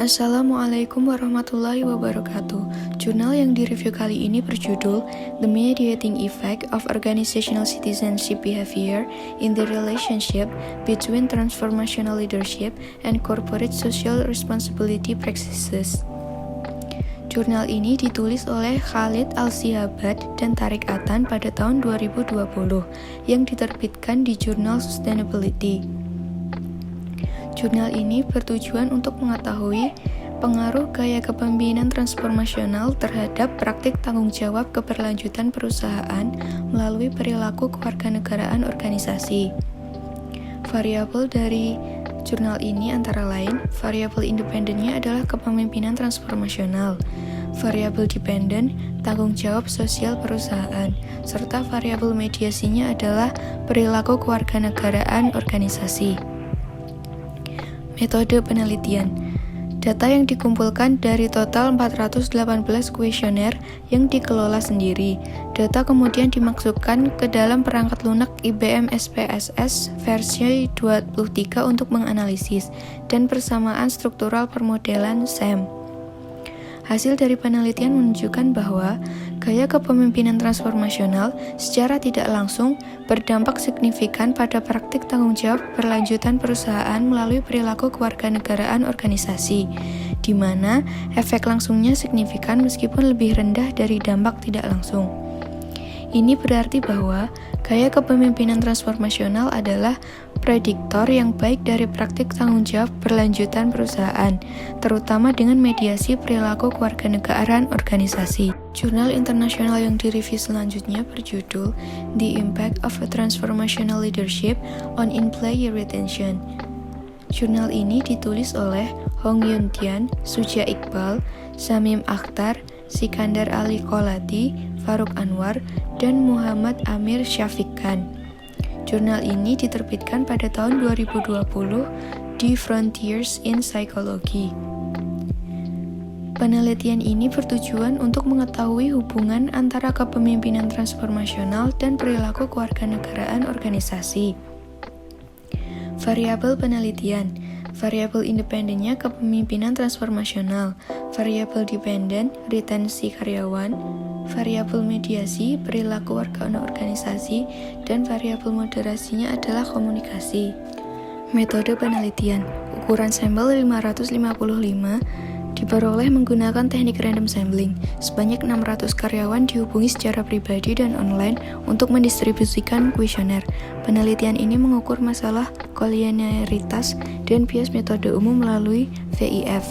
Assalamualaikum warahmatullahi wabarakatuh. Jurnal yang direview kali ini berjudul The Mediating Effect of Organizational Citizenship Behavior in the Relationship Between Transformational Leadership and Corporate Social Responsibility Practices. Jurnal ini ditulis oleh Khalid Al-Sihabat dan Tarik Atan pada tahun 2020 yang diterbitkan di Jurnal Sustainability. Jurnal ini bertujuan untuk mengetahui pengaruh gaya kepemimpinan transformasional terhadap praktik tanggung jawab keberlanjutan perusahaan melalui perilaku kewarganegaraan organisasi. Variabel dari jurnal ini antara lain, variabel independennya adalah kepemimpinan transformasional, variabel dependen, tanggung jawab sosial perusahaan, serta variabel mediasinya adalah perilaku kewarganegaraan organisasi. Metode penelitian. Data yang dikumpulkan dari total 418 kuesioner yang dikelola sendiri. Data kemudian dimasukkan ke dalam perangkat lunak IBM SPSS versi 23 untuk menganalisis dan persamaan struktural permodelan SAM. Hasil dari penelitian menunjukkan bahwa gaya kepemimpinan transformasional secara tidak langsung berdampak signifikan pada praktik tanggung jawab berlanjutan perusahaan melalui perilaku kewarganegaraan organisasi, di mana efek langsungnya signifikan meskipun lebih rendah dari dampak tidak langsung. Ini berarti bahwa gaya kepemimpinan transformasional adalah prediktor yang baik dari praktik tanggung jawab berlanjutan perusahaan, terutama dengan mediasi perilaku kewarganegaraan organisasi. Jurnal internasional yang direview selanjutnya berjudul The Impact of a Transformational Leadership on Employee Retention. Jurnal ini ditulis oleh Hong Yun Tian, Suja Iqbal, Samim Akhtar, Sikandar Ali Kolati, Faruk Anwar, dan Muhammad Amir Syafiq Khan. Jurnal ini diterbitkan pada tahun 2020 di Frontiers in Psychology. Penelitian ini bertujuan untuk mengetahui hubungan antara kepemimpinan transformasional dan perilaku kewarganegaraan organisasi. Variabel penelitian. Variabel independennya kepemimpinan transformasional, variabel dependen, retensi karyawan, variabel mediasi, perilaku warga organisasi, dan variabel moderasinya adalah komunikasi. Metode penelitian. Ukuran sampel 555 diperoleh menggunakan teknik random sampling. Sebanyak 600 karyawan dihubungi secara pribadi dan online untuk mendistribusikan kuesioner. Penelitian ini mengukur masalah kolinearitas dan bias metode umum melalui VIF.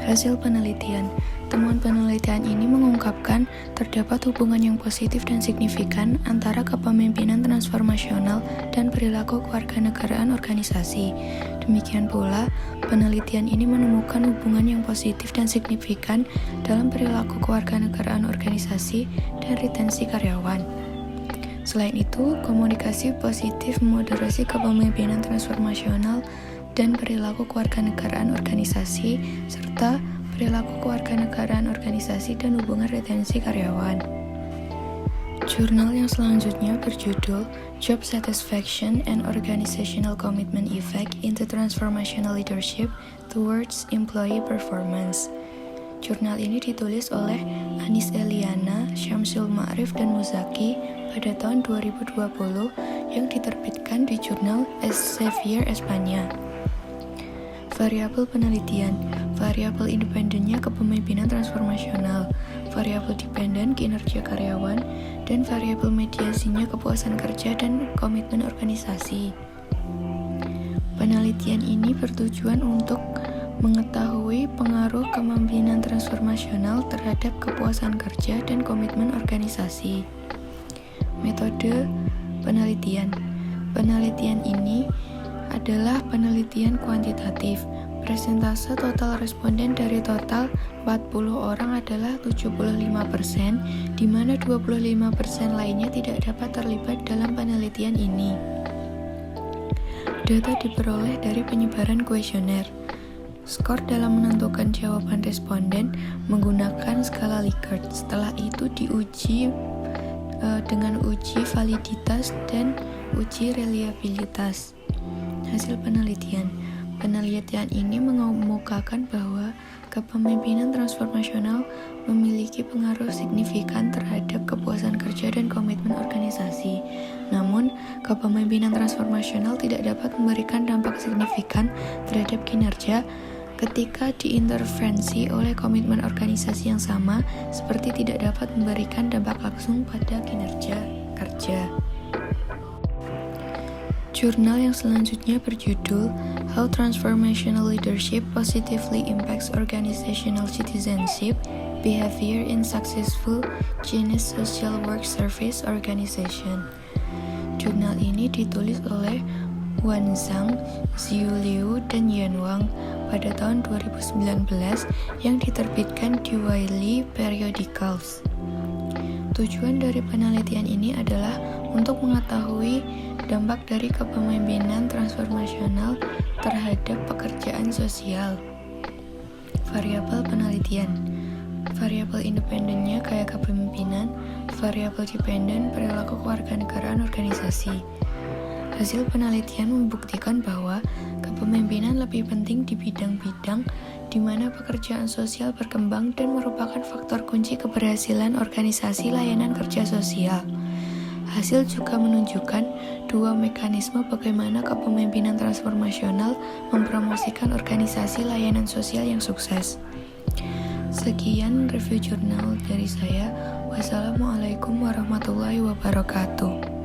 Hasil penelitian. Temuan penelitian ini mengungkapkan terdapat hubungan yang positif dan signifikan antara kepemimpinan transformasional dan perilaku kewarganegaraan organisasi. Demikian pula, penelitian ini menemukan hubungan yang positif dan signifikan dalam perilaku kewarganegaraan organisasi dan retensi karyawan. Selain itu, komunikasi positif memoderasi kepemimpinan transformasional dan perilaku kewarganegaraan organisasi, serta perilaku kewarganegaraan organisasi dan hubungan retensi karyawan. Jurnal yang selanjutnya berjudul Job Satisfaction and Organizational Commitment Effect into Transformational Leadership Towards Employee Performance. Jurnal ini ditulis oleh Anis Eliana, Syamsul Ma'rif, dan Muzaki pada tahun 2020 yang diterbitkan di jurnal Elsevier, Espanya. Variabel penelitian. Variabel independennya kepemimpinan transformasional, variabel dependen kinerja karyawan, dan variabel mediasinya kepuasan kerja dan komitmen organisasi. Penelitian ini bertujuan untuk mengetahui pengaruh kepemimpinan transformasional terhadap kepuasan kerja dan komitmen organisasi. Metode penelitian. Penelitian ini adalah penelitian kuantitatif. Persentase total responden dari total 40 orang adalah 75%, di mana 25% lainnya tidak dapat terlibat dalam penelitian ini. Data diperoleh dari penyebaran kuesioner. Skor dalam menentukan jawaban responden menggunakan skala Likert. Setelah itu diuji dengan uji validitas dan uji reliabilitas. Hasil penelitian. Penelitian ini mengemukakan bahwa kepemimpinan transformasional memiliki pengaruh signifikan terhadap kepuasan kerja dan komitmen organisasi. Namun, kepemimpinan transformasional tidak dapat memberikan dampak signifikan terhadap kinerja ketika diintervensi oleh komitmen organisasi yang sama, seperti tidak dapat memberikan dampak langsung pada kinerja kerja. Jurnal yang selanjutnya berjudul How Transformational Leadership Positively Impacts Organizational Citizenship Behavior in Successful Chinese Social Work Service Organization. Jurnal ini ditulis oleh Wan Zhang, Xiu Liu, dan Yan Wang pada tahun 2019 yang diterbitkan di Wiley Periodicals. Tujuan dari penelitian ini adalah untuk mengetahui dampak dari kepemimpinan transformasional terhadap pekerjaan sosial. Variabel penelitian, variabel independennya gaya kepemimpinan, variabel dependen perilaku kewarganegaraan organisasi. Hasil penelitian membuktikan bahwa kepemimpinan lebih penting di bidang-bidang di mana pekerjaan sosial berkembang dan merupakan faktor kunci keberhasilan organisasi layanan kerja sosial. Hasil juga menunjukkan dua mekanisme bagaimana kepemimpinan transformasional mempromosikan organisasi layanan sosial yang sukses. Sekian review jurnal dari saya. Wassalamualaikum warahmatullahi wabarakatuh.